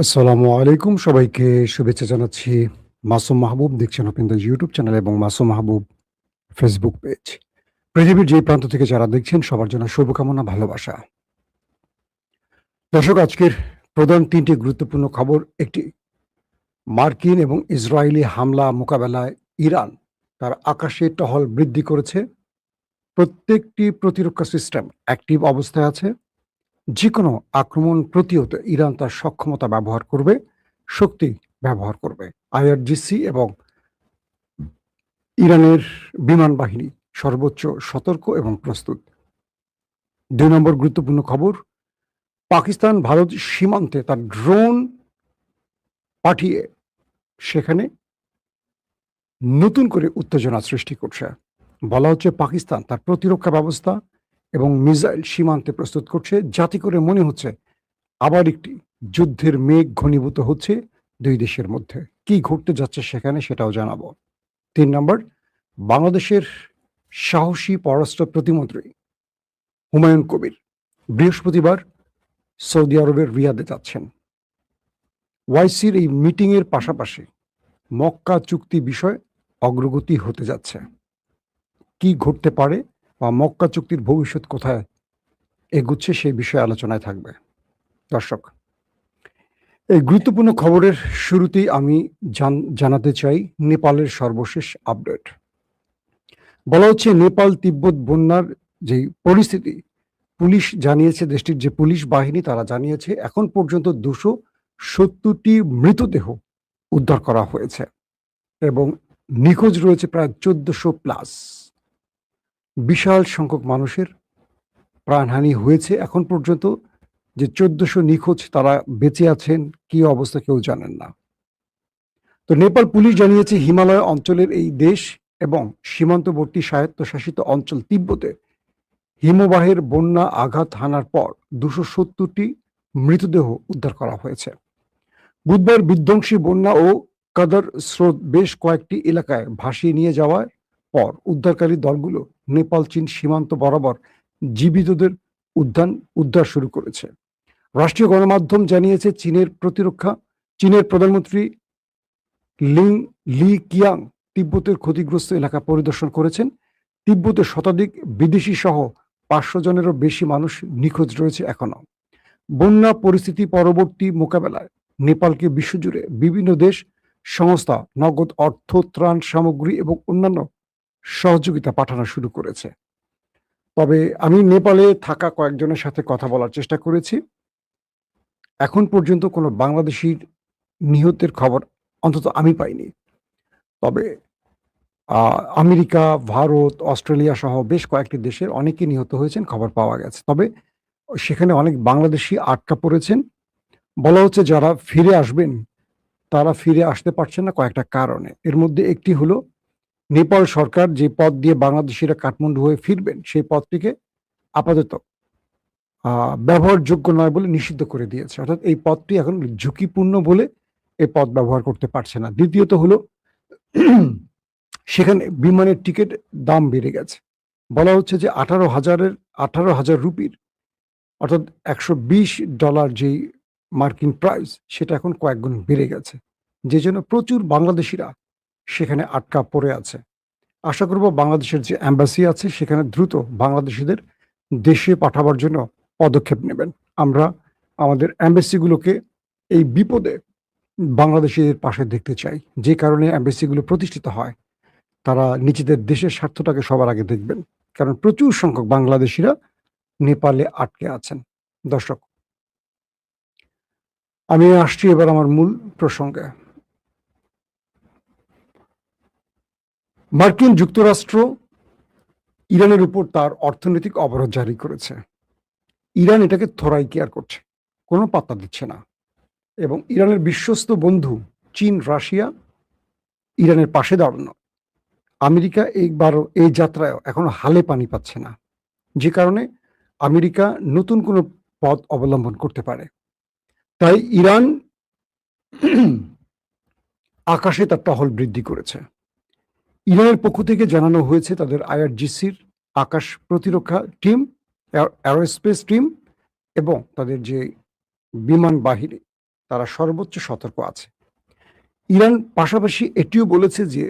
আসসালামু আলাইকুম। সবাইকে শুভেচ্ছা জানাচ্ছি। মাসুম মাহবুব দেখছেন আপনাদের ইউটিউব চ্যানেল এবং মাসুম মাহবুব ফেসবুক পেজ। পৃথিবীর যে প্রান্ত থেকে যারা দেখছেন সবার জন্য শুভকামনা, ভালোবাসা। দর্শক, আজকের প্রধান ৩টি গুরুত্বপূর্ণ খবর। একটি, মার্কিন এবং ইসরায়েলি হামলা মোকাবেলায় ইরান তার আকাশে টহল বৃদ্ধি করেছে। প্রত্যেকটি প্রতিরক্ষা সিস্টেম অ্যাক্টিভ অবস্থায় আছে। যেকোনো আক্রমণ প্রতিহতে ইরান তার সক্ষমতা ব্যবহার করবে, শক্তি ব্যবহার করবে। আইআরজিসি এবং ইরানের বিমান বাহিনী সর্বোচ্চ সতর্ক এবং প্রস্তুত। ২ নম্বর গুরুত্বপূর্ণ খবর, পাকিস্তান ভারত সীমান্তে তার ড্রোন পাঠিয়ে সেখানে নতুন করে উত্তেজনা সৃষ্টি করছে। বলা হচ্ছে পাকিস্তান তার প্রতিরক্ষা ব্যবস্থা এবং মিসাইল সীমান্তে প্রস্তুত করছে, যাতে করে মনে হচ্ছে আবার একটি যুদ্ধের মেঘ ঘনীভূত হচ্ছে দুই দেশের মধ্যে। কি ঘটতে যাচ্ছে সেখানে সেটাও জানাবো। ৩ নম্বর, বাংলাদেশের সাহসী পররাষ্ট্র প্রতিমন্ত্রী হুমায়ুন কবির বৃহস্পতিবার সৌদি আরবের রিয়াদে যাচ্ছেন। ওয়াইসির এই মিটিংয়ের পাশাপাশি মক্কা চুক্তি বিষয়ে অগ্রগতি হতে যাচ্ছে। কি ঘটতে পারে বা মক্কা চুক্তির ভবিষ্যৎ কোথায় এগুচ্ছে সেই বিষয়ে আলোচনায় থাকবে। দর্শক, এই গুরুত্বপূর্ণ খবরের শুরুতেই আমি জানাতে চাই নেপালের সর্বশেষ আপডেট। বলা হচ্ছে নেপাল তিব্বত বন্যার যে পরিস্থিতি, পুলিশ জানিয়েছে, দেশটির যে পুলিশ বাহিনী তারা জানিয়েছে এখন পর্যন্ত 270টি মৃতদেহ উদ্ধার করা হয়েছে এবং নিখোঁজ রয়েছে প্রায় 1400+। বিশাল সংখ্যক মানুষের প্রাণহানি হয়েছে এখন পর্যন্ত। যে 1400 নিখোঁজ, তারা বেঁচে আছেন কি অবস্থা কেউ জানেন না। তো নেপাল পুলিশ জানিয়েছে হিমালয় অঞ্চলের এই দেশ এবং সীমান্তবর্তী স্বায়ত্তশাসিত অঞ্চল তিব্বতে হিমবাহের বন্যা আঘাত হানার পর 270টি মৃতদেহ উদ্ধার করা হয়েছে। বুধবার বিধ্বংসী বন্যা ও কাদার স্রোত বেশ কয়েকটি এলাকায় ভাসিয়ে নিয়ে যাওয়ার পর উদ্ধারকারী দলগুলো নেপাল চীন সীমান্ত বরাবর জীবিতদের উদ্ধার শুরু করেছে। রাষ্ট্রীয় গণমাধ্যম জানিয়েছে চীনের প্রধানমন্ত্রী লি কিয়াং তিব্বতের ক্ষতিগ্রস্ত এলাকা পরিদর্শন করেছেন। তিব্বতে শতাধিক বিদেশি সহ 500 জনেরও বেশি মানুষ নিখোঁজ রয়েছে এখনো। বন্যা পরিস্থিতি পরবর্তী মোকাবেলায় নেপালকে বিশ্বজুড়ে বিভিন্ন দেশ সংস্থা নগদ অর্থ, ত্রাণ সামগ্রী এবং অন্যান্য সহযোগিতা পাঠানো শুরু করেছে। তবে আমি নেপালে থাকা কয়েকজনের সাথে কথা বলার চেষ্টা করেছি। এখন পর্যন্ত কোনো বাংলাদেশির নিহতের খবর অন্তত আমি পাইনি। তবে আমেরিকা, ভারত, অস্ট্রেলিয়া সহ বেশ কয়েকটি দেশের অনেকে নিহত হয়েছেন খবর পাওয়া গেছে। তবে সেখানে অনেক বাংলাদেশি আটকা পড়েছেন। বলা হচ্ছে যারা ফিরে আসবেন তারা ফিরে আসতে পারছেন না কয়েকটা কারণে। এর মধ্যে একটি হলো নেপাল সরকার যে পথ দিয়ে বাংলাদেশিরা কাঠমান্ডু হয়ে ফিরবেন সেই পথটিকে আপাতত ব্যবহারযোগ্য নয় বলে নিষিদ্ধ করে দিয়েছে। অর্থাৎ এই পথটি এখন ঝুঁকিপূর্ণ বলে এই পথ ব্যবহার করতে পারছে না। দ্বিতীয়ত হলো সেখানে বিমানের টিকিট দাম বেড়ে গেছে। বলা হচ্ছে যে 18,000 রুপির অর্থাৎ $120 যেই মার্কিন প্রাইস সেটা এখন কয়েক গুণ বেড়ে গেছে, যে জন্য প্রচুর বাংলাদেশিরা সেখানে আটকা পড়ে আছে। আশা করব বাংলাদেশের যে এম্বাসি আছে সেখানে দ্রুত বাংলাদেশিদের দেশে পাঠাবার জন্য পদক্ষেপ নেবেন। আমরা আমাদের এম্বাসিগুলোকে এই বিপদে বাংলাদেশিদের পাশে দেখতে চাই। যে কারণে এম্বাসিগুলো প্রতিষ্ঠিত হয়, তারা নিজেদের দেশের স্বার্থটাকে সবার আগে দেখবেন, কারণ প্রচুর সংখ্যক বাংলাদেশিরা নেপালে আটকে আছেন। দর্শক, আমি আসছি এবার আমার মূল প্রসঙ্গে। মার্কিন যুক্তরাষ্ট্র ইরানের উপর তার অর্থনৈতিক অবরোধ জারি করেছে। ইরান এটাকে থোড়াই কেয়ার করছে, কোনো পাত্তা দিচ্ছে না। এবং ইরানের বিশ্বস্ত বন্ধু চীন, রাশিয়া ইরানের পাশে দাঁড়ানো। আমেরিকা এইবারও এই যাত্রায় এখনো হালে পানি পাচ্ছে না, যে কারণে আমেরিকা নতুন কোনো পথ অবলম্বন করতে পারে। তাই ইরান আকাশে তার টহল বৃদ্ধি করেছে। ইরানের পক্ষ থেকে জানানো হয়েছে তাদের আইআরজিসির আকাশ প্রতিরক্ষা টিম, এরোস্পেস টিম এবং তাদের যে বিমান বাহিনী তারা সর্বোচ্চ সতর্ক আছে। ইরান পাশাপাশি এটিও বলেছে যে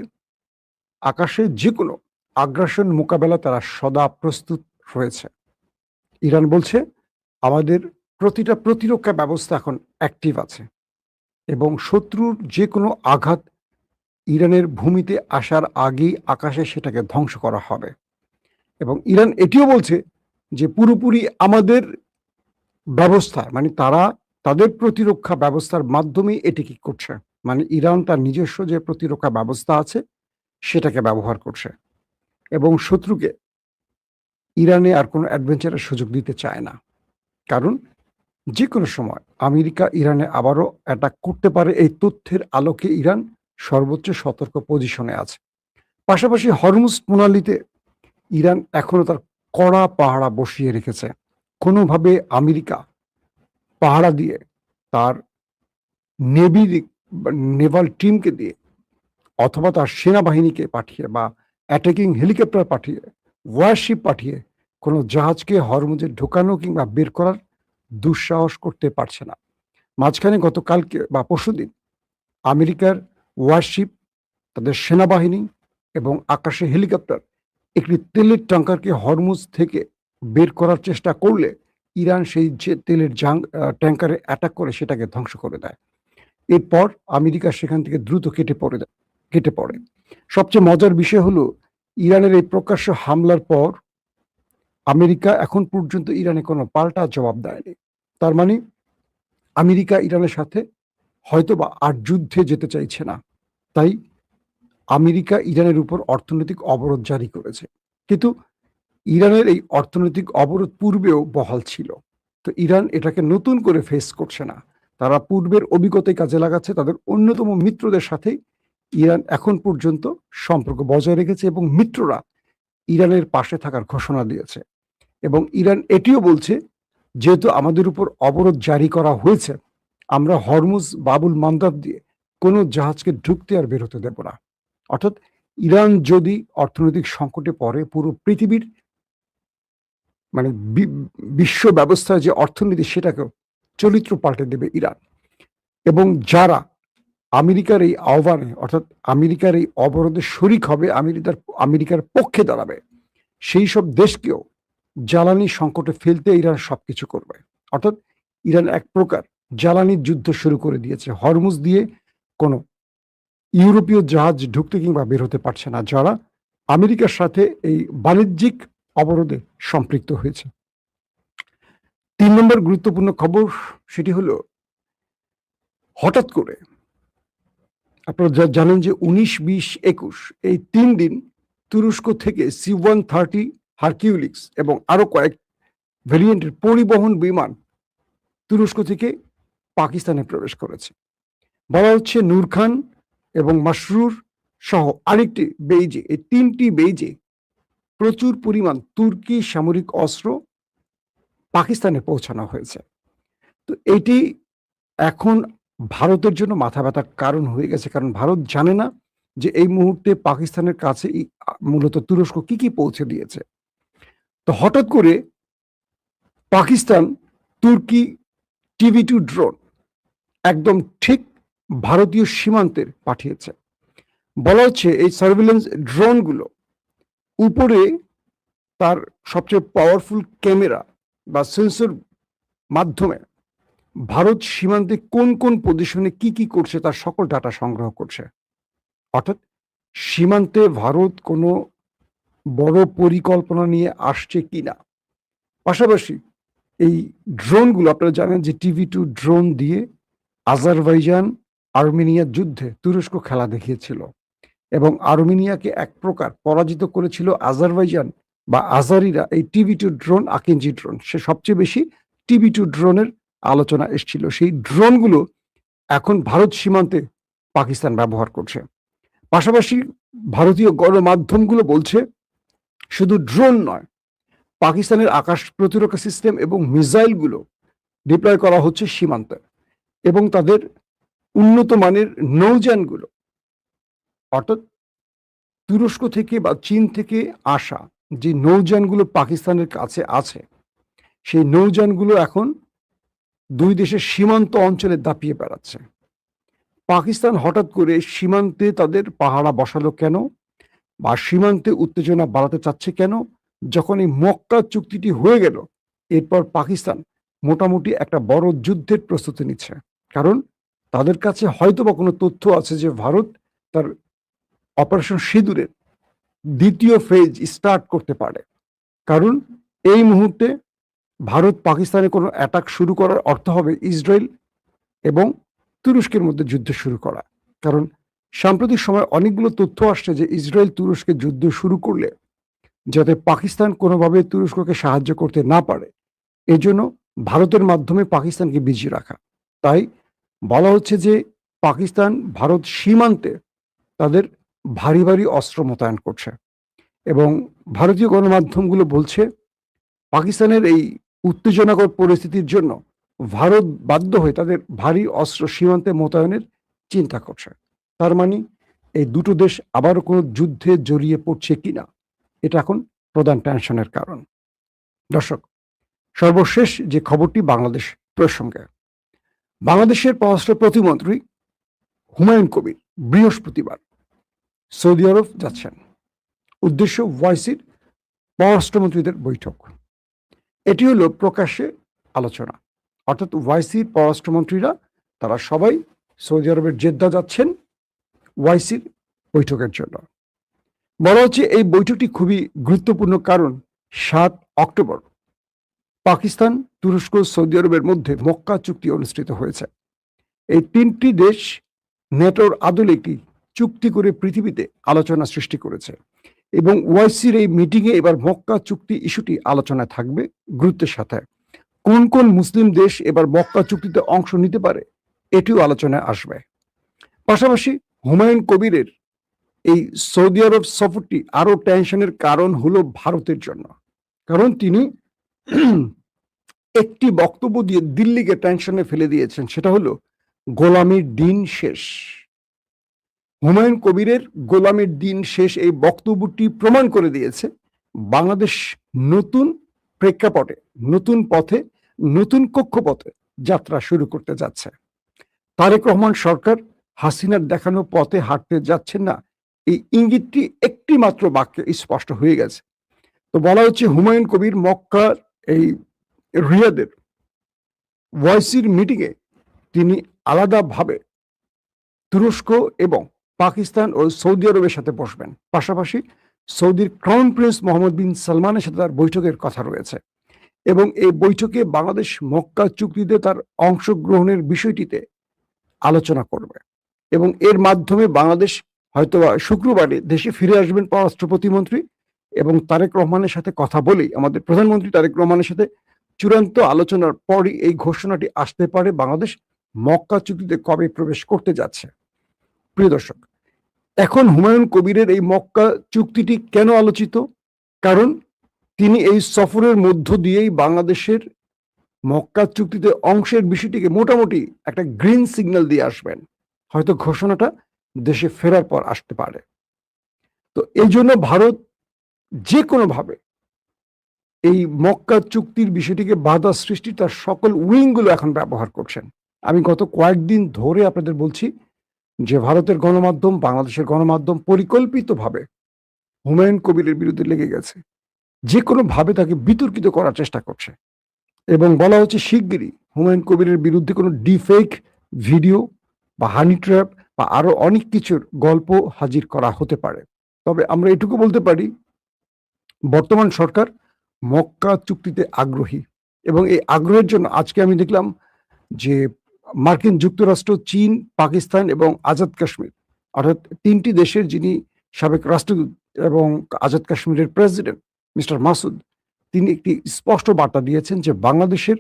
আকাশে যে কোনো আগ্রাসন মোকাবেলা তারা সদা প্রস্তুত রয়েছে। ইরান বলছে আমাদের প্রতিটা প্রতিরক্ষা ব্যবস্থা এখন অ্যাক্টিভ আছে এবং শত্রুর যে কোনো আঘাত ইরানের ভূমিতে আসার আগেই আকাশে সেটাকে ধ্বংস করা হবে। এবং ইরান এটিও বলছে যে পুরোপুরি আমাদের ব্যবস্থা, মানে তারা তাদের প্রতিরক্ষা ব্যবস্থার মাধ্যমেই এটি করছে। মানে ইরান তার নিজস্ব যে প্রতিরক্ষা ব্যবস্থা আছে সেটাকে ব্যবহার করছে এবং শত্রুকে ইরানে আর কোনো অ্যাডভেঞ্চারের সুযোগ দিতে চায় না। কারণ যে কোনো সময় আমেরিকা ইরানে আবারও অ্যাটাক করতে পারে, এই তথ্যের আলোকে ইরান সর্বোচ্চ সতর্ক পজিশনে আছে। পাশাপাশি হরমুজ প্রণালীতে ইরান এখনো তার কড়া পাহারা বসিয়ে রেখেছে। কোনোভাবে আমেরিকা পাহারা দিয়ে তার নেভাল টিমকে দিয়ে অথবা তার সেনাবাহিনীকে পাঠিয়ে বা অ্যাটাকিং হেলিকপ্টার পাঠিয়ে, ওয়ারশিপ পাঠিয়ে কোনো জাহাজকে হরমুজে ঢোকানো কিংবা বের করার দুঃসাহস করতে পারছে না। মাঝখানে গতকালকে বা পরশুদিন আমেরিকার ওয়ারশিপ, তাদের সেনাবাহিনী এবং আকাশে হেলিকপ্টার একটি তেলের ট্যাঙ্কারকে হরমুজ থেকে বের করার চেষ্টা করলে ইরান সেই যে তেলের ট্যাঙ্কারে অ্যাটাক করে সেটাকে ধ্বংস করে দেয়। এরপর আমেরিকা সেখান থেকে দ্রুত কেটে পড়ে। সবচেয়ে মজার বিষয় হলো ইরানের এই প্রকাশ্য হামলার পর আমেরিকা এখন পর্যন্ত ইরানে কোনো পাল্টা জবাব দেয়নি। তার মানে আমেরিকা ইরানের সাথে হয়তোবা আর যুদ্ধে যেতে চাইছে না। তাই আমেরিকা ইরানের উপর অর্থনৈতিক অবরোধ জারি করেছে। কিন্তু ইরানের এই অর্থনৈতিক অবরোধ পূর্বেও বহাল ছিল। তো ইরান এটাকে নতুন করে ফেস করছে না। তারা পূর্বের অভিজ্ঞতাই কাজে লাগাচ্ছে। তাদের অন্যতম মিত্রদের সাথেই ইরান এখন পর্যন্ত সম্পর্ক বজায় রেখেছে এবং মিত্ররা ইরানের পাশে থাকার ঘোষণা দিয়েছে। এবং ইরান এটিও বলছে যেহেতু আমাদের উপর অবরোধ জারি করা হয়েছে, আমরা হরমুজ বাবুল মান্দাব দিয়ে কোনো জাহাজকে ঢুকতে আর বের হতে দেব না। অর্থাৎ ইরান যদি অর্থনৈতিক সংকটে পড়ে, পুরো পৃথিবীর মানে বিশ্ব ব্যবস্থায় যে অর্থনীতি সেটাকেও চরিত্র পাল্টে দেবে ইরান। এবং যারা আমেরিকার এই আহ্বানে অর্থাৎ আমেরিকার এই অবরোধে শরিক হবে, আমেরিকার পক্ষে দাঁড়াবে, সেই সব দেশকেও জ্বালানি সংকটে ফেলতে ইরান সবকিছু করবে। অর্থাৎ ইরান এক প্রকার জ্বালানির যুদ্ধ শুরু করে দিয়েছে। হরমুজ দিয়ে কোনো ইউরোপীয় জাহাজ ঢুকতে কিংবা বের হতে পারছে না, যারা আমেরিকার সাথে এই বাণিজ্যিক অবরোধে সম্পৃক্ত হয়েছে। ৩ নম্বর গুরুত্বপূর্ণ খবর সেটি হলো হঠাৎ করে আপনারা জানেন যে ১৯, ২০, ২১ এই ৩ দিন তুরস্ক থেকে C-130 হারকিউলিস এবং আরো কয়েক ভেরিয়েন্টের পরিবহন বিমান তুরস্ক থেকে পাকিস্তানে প্রবেশ করেছে। বলা হচ্ছে নূর খান এবং মাসরুর সহ আরেকটি বেইজে, এই ৩টি বেইজে প্রচুর পরিমাণ তুর্কি সামরিক অস্ত্র পাকিস্তানে পৌঁছানো হয়েছে। তো এটি এখন ভারতের জন্য মাথা ব্যথার কারণ হয়ে গেছে, কারণ ভারত জানে না যে এই মুহূর্তে পাকিস্তানের কাছে মূলত তুরস্ক কি পৌঁছে দিয়েছে। তো হঠাৎ করে পাকিস্তান তুর্কি TV-2 ড্রোন একদম ঠিক ভারতীয় সীমান্তের পাঠিয়েছে। বলা হচ্ছে এই সার্ভিলেন্স ড্রোনগুলো উপরে তার সবচেয়ে পাওয়ারফুল ক্যামেরা বা সেন্সর মাধ্যমে ভারত সীমান্তে কোন কোন পজিশনে কি করছে তার সকল ডাটা সংগ্রহ করছে। অর্থাৎ সীমান্তে ভারত কোনো বড় পরিকল্পনা নিয়ে আসছে কিনা। পাশাপাশি এই ড্রোনগুলো আপনারা জানেন যে TV-2 ড্রোন দিয়ে আজারবাইজান আর্মেনিয়ার যুদ্ধে তুরস্ক খেলা দেখিয়েছিল এবং আর্মেনিয়াকে এক প্রকার পরাজিত করেছিল আজারবাইজান বা আজারিরা। এই TV-2 ড্রোন, আকিঞ্জি ড্রোন, সে সবচেয়ে বেশি TV-2 ড্রোনের আলোচনা এসেছিল। সেই ড্রোনগুলো এখন ভারত সীমান্তে পাকিস্তান ব্যবহার করছে। পাশাপাশি ভারতীয় গণমাধ্যমগুলো বলছে শুধু ড্রোন নয়, পাকিস্তানের আকাশ প্রতিরক্ষা সিস্টেম এবং মিসাইলগুলো ডিপ্লয় করা হচ্ছে সীমান্তে এবং তাদের উন্নত মানের নৌযানগুলো, অর্থাৎ তুরস্ক থেকে বা চীন থেকে আসা যে নৌযানগুলো পাকিস্তানের কাছে আছে, সেই নৌযানগুলো এখন দুই দেশের সীমান্ত অঞ্চলে দাপিয়ে বেড়াচ্ছে। পাকিস্তান হঠাৎ করে সীমান্তে তাদের পাহারা বসালো কেন, বা সীমান্তে উত্তেজনা বাড়াতে চাচ্ছে কেন? যখন এই মক্কা চুক্তিটি হয়ে গেল, এরপর পাকিস্তান মোটামুটি একটা বড় যুদ্ধের প্রস্তুতি নিচ্ছে। কারণ তাদের কাছে হয়তো বা কোনো তথ্য আছে যে ভারত তার অপারেশন সিঁদুরের দ্বিতীয় ফেজ স্টার্ট করতে পারে। কারণ এই মুহূর্তে ভারত পাকিস্তানে কোনো অ্যাটাক শুরু করার অর্থ হবে ইসরায়েল এবং তুরস্কের মধ্যে যুদ্ধ শুরু করা। কারণ সাম্প্রতিক সময় অনেকগুলো তথ্য আসছে যে ইসরায়েল তুরস্কের যুদ্ধ শুরু করলে যাতে পাকিস্তান কোনোভাবে তুরস্ককে সাহায্য করতে না পারে, এজন্য ভারতের মাধ্যমে পাকিস্তানকে বিজিয়ে রাখা। তাই বলা হচ্ছে যে পাকিস্তান ভারত সীমান্তে তাদের ভারী ভারী অস্ত্র মোতায়েন করছে, এবং ভারতীয় গণমাধ্যমগুলো বলছে পাকিস্তানের এই উত্তেজনাকর পরিস্থিতির জন্য ভারত বাধ্য হয়ে তাদের ভারী অস্ত্র সীমান্তে মোতায়েনের চিন্তা করছে। তার মানে এই দুটো দেশ আবারও কোনো যুদ্ধে জড়িয়ে পড়ছে কিনা, এটা এখন প্রধান টেনশনের কারণ। দর্শক, সর্বশেষ যে খবরটি বাংলাদেশ প্রসঙ্গে, বাংলাদেশের পররাষ্ট্র প্রতিমন্ত্রী হুমায়ুন কবির বৃহস্পতিবার সৌদি আরব যাচ্ছেন। উদ্দেশ্য ওয়াইসির পররাষ্ট্রমন্ত্রীদের বৈঠক। এটি হলো প্রকাশ্যে আলোচনা, অর্থাৎ ওয়াইসির পররাষ্ট্রমন্ত্রীরা তারা সবাই সৌদি আরবের জেদ্দা যাচ্ছেন ওয়াইসির বৈঠকের জন্য। বলা হচ্ছে এই বৈঠকটি খুবই গুরুত্বপূর্ণ, কারণ 7 অক্টোবর পাকিস্তান, তুরস্ক, সৌদি আরবের মধ্যে মক্কা চুক্তি অনুষ্ঠিত হয়েছে। এই তিনটি দেশ নেটোর আদলে একটি চুক্তি করে পৃথিবীতে আলোচনা সৃষ্টি করেছে, এবং ওয়াইসির এই মিটিংয়ে এবার মক্কা চুক্তি ইস্যুটি আলোচনায় থাকবে গুরুত্বের সাথে। কোন কোন মুসলিম দেশ এবার মক্কা চুক্তিতে অংশ নিতে পারে, এটিও আলোচনায় আসবে। পাশাপাশি হুমায়ুন কবিরের এই সৌদি আরব সফরটি আরো টেনশনের কারণ হলো ভারতের জন্য, কারণ তিনি একটি বক্তব্য দিয়ে দিল্লিকে টেনশনে ফেলে দিয়েছেন, সেটা হলো গোলামির দিন শেষ। হুমায়ুন কবিরের গোলামির দিন শেষ এই বক্তব্যটি প্রমাণ করে দিয়েছে বাংলাদেশ নতুন প্রেক্ষাপটে, নতুন পথে, নতুন কক্ষপথে যাত্রা শুরু করতে যাচ্ছে। তারেক রহমান সরকার হাসিনার দেখানো পথে হাঁটতে যাচ্ছেন না, এই ইঙ্গিতটি একটি মাত্র বাক্যে স্পষ্ট হয়ে গেছে। তো বলা হচ্ছে হুমায়ুন কবির মক্কার এই রিয়াদের ওয়াইসির মিটিংয়ে তিনি আলাদাভাবে তুরস্ক এবং পাকিস্তান ও সৌদি আরবের সাথে বসবেন। পাশাপাশি সৌদির ক্রাউন প্রিন্স মোহাম্মদ বিন সালমানের সাথে তার বৈঠকের কথা রয়েছে, এবং এই বৈঠকে বাংলাদেশ মক্কা চুক্তিতে তার অংশগ্রহণের বিষয়টিতে আলোচনা করবে, এবং এর মাধ্যমে বাংলাদেশ হয়তো শুক্রবারে দেশে ফিরে আসবেন পররাষ্ট্র প্রতিমন্ত্রী, এবং তারেক রহমানের সাথে কথা বলেই, আমাদের প্রধানমন্ত্রী তারেক রহমানের সাথে চূড়ান্ত আলোচনার পরই এই ঘোষণাটি আসতে পারে বাংলাদেশ মক্কা চুক্তিতে কবে প্রবেশ করতে যাচ্ছে। প্রিয় দর্শক, এখন হুমায়ুন কবিরের এই মক্কা চুক্তিটি কেন আলোচিত? কারণ তিনি এই সফরের মধ্য দিয়েই বাংলাদেশের মক্কা চুক্তিতে অংশের বিষয়টিকে মোটামুটি একটা গ্রিন সিগন্যাল দিয়ে আসবেন। হয়তো ঘোষণাটা দেশে ফেরার পর আসতে পারে। তো এই জন্য ভারত যে কোনোভাবে এই মক্কা চুক্তির বিষয়টিকে বাধা সৃষ্টি তার সকল উইংগুলো এখন ব্যবহার করছেন। আমি গত কয়েকদিন ধরে আপনাদের বলছি যে ভারতের গণমাধ্যম, বাংলাদেশের গণমাধ্যম পরিকল্পিতভাবে হুমায়ুন কবিরের বিরুদ্ধে লেগে গেছে, যে কোনোভাবে তাকে বিতর্কিত করার চেষ্টা করছে, এবং বলা হচ্ছে শিগগিরই হুমায়ুন কবিরের বিরুদ্ধে কোনো ডিফেক ভিডিও বা হানি ট্র্যাপ বা আরো অনেক কিছুর গল্প হাজির করা হতে পারে। তবে আমরা এটুকু বলতে পারি, বর্তমান সরকার মক্কা চুক্তিতে আগ্রহী, এবং এই আগ্রহের জন্য আজকে আমি দেখলাম যে মার্কিন যুক্তরাষ্ট্র, চীন, পাকিস্তান এবং আজাদ কাশ্মীর, অর্থাৎ তিনটি দেশের যিনি সাবেক রাষ্ট্রদূত এবং আজাদ কাশ্মীরের প্রেসিডেন্ট মিস্টার মাসুদ, তিনি একটি স্পষ্ট বার্তা দিয়েছেন যে বাংলাদেশের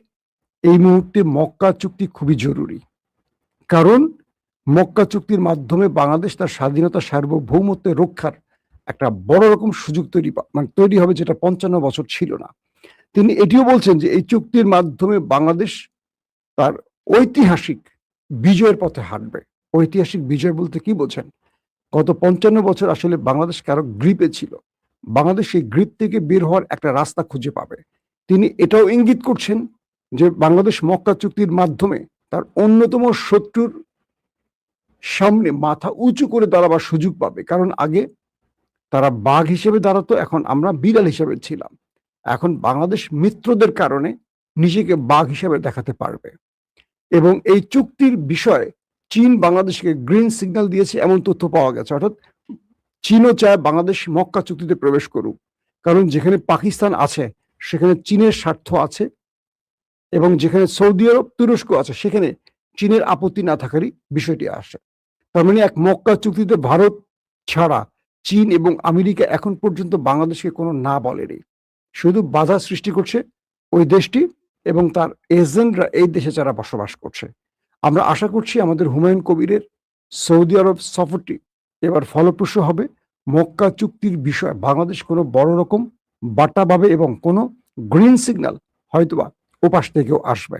এই মুহূর্তে মক্কা চুক্তি খুবই জরুরি। কারণ মক্কা চুক্তির মাধ্যমে বাংলাদেশ তার স্বাধীনতা, সার্বভৌমত্ব রক্ষার একটা বড় রকম সুযোগ তৈরি হবে, যেটা 55 বছর ছিল না। তিনি এটিও বলছেন যে এই চুক্তির মাধ্যমে বাংলাদেশ তার ঐতিহাসিক বিজয়ের পথে হাঁটবে। ঐতিহাসিক বিজয় বলতে কি বোঝেন? গত 55 বছর আসলে বাংলাদেশ কারো গ্রিপে ছিল, বাংলাদেশ সেই গ্রিপ থেকে বের হওয়ার একটা রাস্তা খুঁজে পাবে। তিনি এটাও ইঙ্গিত করছেন যে বাংলাদেশ মক্কা চুক্তির মাধ্যমে তার অন্যতম শত্রুর সামনে মাথা উঁচু করে দাঁড়াবার সুযোগ পাবে। কারণ আগে তারা বাঘ হিসেবে দাঁড়াতো, এখন আমরা বিড়াল হিসেবে ছিলাম। এখন বাংলাদেশ মিত্রদের কারণে নিজেকে বাঘ হিসেবে দেখাতে পারবে। এবং এই চুক্তির বিষয়ে চীন বাংলাদেশকে গ্রিন সিগন্যাল দিয়েছে এমন তথ্য পাওয়া গেছে। অর্থাৎ চীনও চায় বাংলাদেশ মক্কা চুক্তিতে প্রবেশ করুক, কারণ যেখানে পাকিস্তান আছে সেখানে চীনের স্বার্থ আছে, এবং যেখানে সৌদি আরব তুরস্ক আছে সেখানে চীনের আপত্তি না থাকারই বিষয়টি আসে। তার মানে এক মক্কা চুক্তিতে ভারত ছাড়া চীন এবং আমেরিকা এখন পর্যন্ত বাংলাদেশকে কোনো না বলেনি, শুধু বাধা সৃষ্টি করছে ওই দেশটি এবং তার এজেন্টরা এই দেশে যারা বসবাস করছে। আমরা আশা করছি আমাদের হুমায়ুন কবিরের সৌদি আরব সফরটি এবার ফলপ্রসূ হবে। মক্কা চুক্তির বিষয়ে বাংলাদেশ কোনো বড় রকম বার্তা পাবে এবং কোনো গ্রিন সিগন্যাল হয়তোবা ওপাশ থেকেও আসবে।